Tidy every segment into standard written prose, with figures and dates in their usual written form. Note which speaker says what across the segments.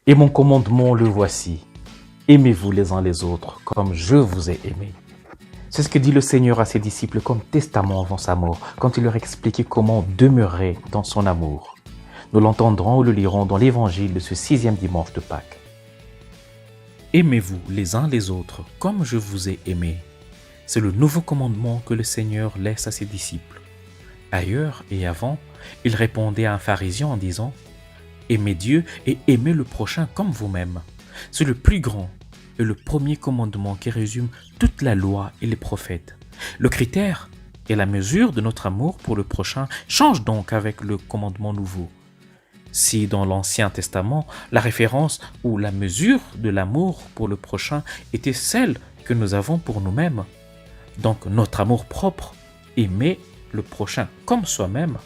Speaker 1: Et mon commandement, le voici. Aimez-vous les uns les autres comme je vous ai aimé. C'est ce que dit le Seigneur à ses disciples comme testament avant sa mort, quand il leur expliquait comment demeurer dans son amour. Nous l'entendrons ou le lirons dans l'évangile de ce 6e dimanche de Pâques. Aimez-vous les uns les autres comme je vous ai aimé. C'est le nouveau commandement que le Seigneur laisse à ses disciples. Ailleurs et avant, il répondait à un pharisien en disant « Aimez Dieu et aimez le prochain comme vous-même ». C'est le plus grand et le premier commandement qui résume toute la loi et les prophètes. Le critère et la mesure de notre amour pour le prochain changent donc avec le commandement nouveau. Si dans l'Ancien Testament, la référence ou la mesure de l'amour pour le prochain était celle que nous avons pour nous-mêmes, donc notre amour propre, aimer le prochain comme soi-même,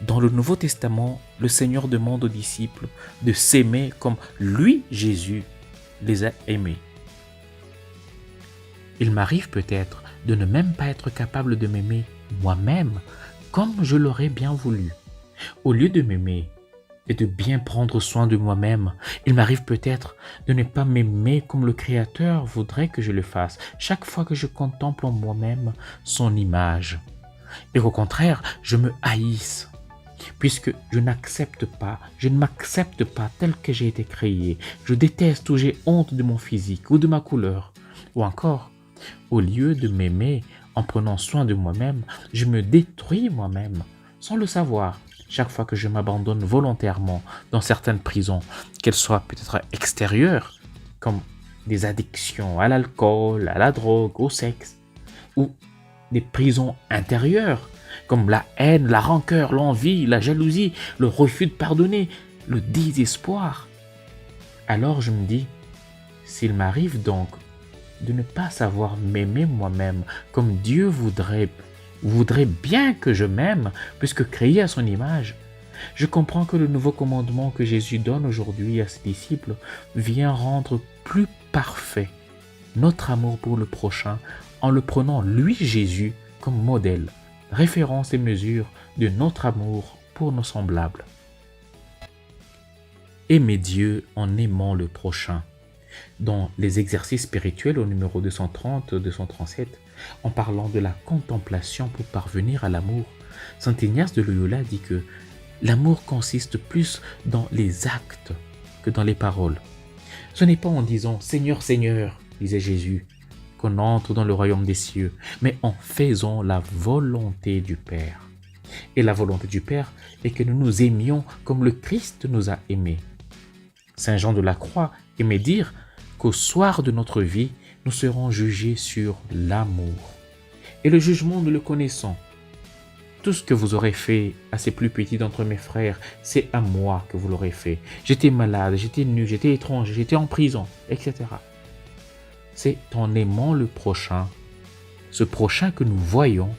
Speaker 1: dans le Nouveau Testament, le Seigneur demande aux disciples de s'aimer comme lui, Jésus, les a aimés. Il m'arrive peut-être de ne même pas être capable de m'aimer moi-même comme je l'aurais bien voulu. Au lieu de m'aimer et de bien prendre soin de moi-même, il m'arrive peut-être de ne pas m'aimer comme le Créateur voudrait que je le fasse chaque fois que je contemple en moi-même son image. Et au contraire, je me haïsse. Puisque je ne m'accepte pas tel que j'ai été créé. Je déteste ou j'ai honte de mon physique ou de ma couleur. Ou encore, au lieu de m'aimer en prenant soin de moi-même, je me détruis moi-même sans le savoir. Chaque fois que je m'abandonne volontairement dans certaines prisons, qu'elles soient peut-être extérieures, comme des addictions à l'alcool, à la drogue, au sexe, ou des prisons intérieures, comme la haine, la rancœur, l'envie, la jalousie, le refus de pardonner, le désespoir. Alors je me dis, s'il m'arrive donc de ne pas savoir m'aimer moi-même comme Dieu voudrait bien que je m'aime, puisque créé à son image, je comprends que le nouveau commandement que Jésus donne aujourd'hui à ses disciples vient rendre plus parfait notre amour pour le prochain en le prenant lui, Jésus, comme modèle, référence et mesure de notre amour pour nos semblables. Aimer Dieu en aimant le prochain. Dans les exercices spirituels au numéro 230-237, en parlant de la contemplation pour parvenir à l'amour, saint Ignace de Loyola dit que l'amour consiste plus dans les actes que dans les paroles. Ce n'est pas en disant « Seigneur, Seigneur », disait Jésus, qu'on entre dans le royaume des cieux, mais en faisant la volonté du Père. Et la volonté du Père est que nous nous aimions comme le Christ nous a aimés. Saint Jean de la Croix aimait dire qu'au soir de notre vie, nous serons jugés sur l'amour. Et le jugement, nous le connaissons. Tout ce que vous aurez fait à ces plus petits d'entre mes frères, c'est à moi que vous l'aurez fait. J'étais malade, j'étais nu, j'étais étranger, j'étais en prison, etc. C'est en aimant le prochain, ce prochain que nous voyons,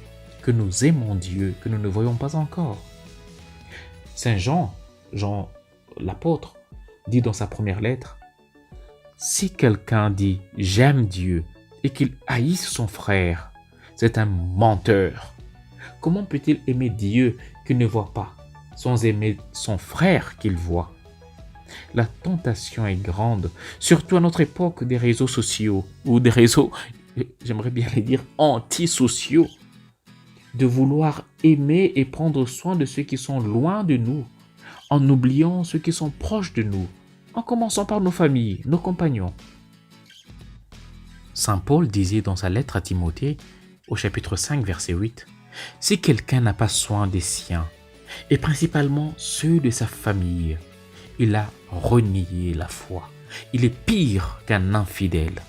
Speaker 1: que nous aimons Dieu, que nous ne voyons pas encore. Saint Jean l'apôtre, dit dans sa première lettre, « Si quelqu'un dit « j'aime Dieu » et qu'il haïsse son frère, c'est un menteur. Comment peut-il aimer Dieu qu'il ne voit pas, sans aimer son frère qu'il voit ? La tentation est grande, surtout à notre époque des réseaux sociaux, ou des réseaux, j'aimerais bien les dire, antisociaux, de vouloir aimer et prendre soin de ceux qui sont loin de nous, en oubliant ceux qui sont proches de nous, en commençant par nos familles, nos compagnons. Saint Paul disait dans sa lettre à Timothée, au chapitre 5, verset 8, « Si quelqu'un n'a pas soin des siens, et principalement ceux de sa famille, il a renié la foi. Il est pire qu'un infidèle. »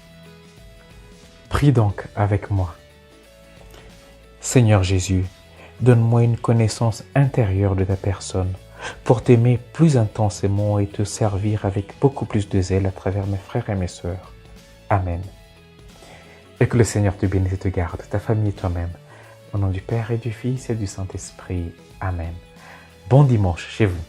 Speaker 1: Prie donc avec moi. Seigneur Jésus, donne-moi une connaissance intérieure de ta personne pour t'aimer plus intensément et te servir avec beaucoup plus de zèle à travers mes frères et mes sœurs. Amen. Et que le Seigneur te bénisse et te garde, ta famille et toi-même. Au nom du Père et du Fils et du Saint-Esprit. Amen. Bon dimanche chez vous.